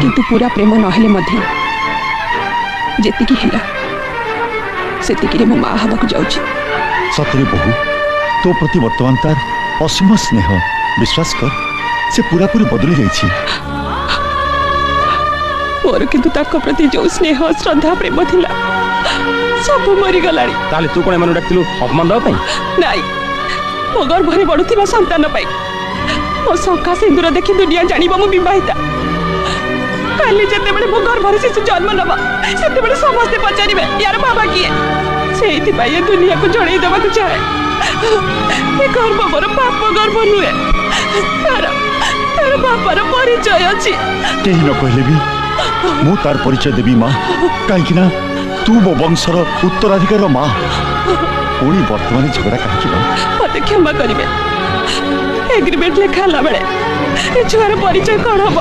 किंतु पूरा प्रेम नहेले मध्य जेतिकी हिला सेतिकी मो माँ हवा जाऊँ। सतरे बहु तो प्रति वर्तमान तार असीम स्नेह विश्वास कर से पूरा पूरी बदली जाइछि। मोर किंतु ताको प्रति जो स्नेह श्रद्धा प्रेम थिला सब मरी गलानी। ताले तू कोन एमन डाकतिलु अपमान दवा पई? नाही मो गर्भरे बढुथिबा संतान पई मो शंका सिंदूर देखि दुनिया जानिबा मो विवाहिता। काली जते बडे मो गर्भरे शिशु जन्म नबा सेते बडे समस्त पचारिबे यार बाबा किए सेति पई ये दुनिया को जणै देबा को चाहे। ए गर्भ मोर पाप गर्भ नुए तार तार बापार परिचय अछि। केही न कहले भी मु तार परिचय देवी माँ कहीं ना तू मो वंशर उत्तराधिकार माँ पुणी वर्तमान झगड़ा कहीं मत क्षमा करेंगे एग्रीमेंट लिखा बेले छुआर परिचय कौन हम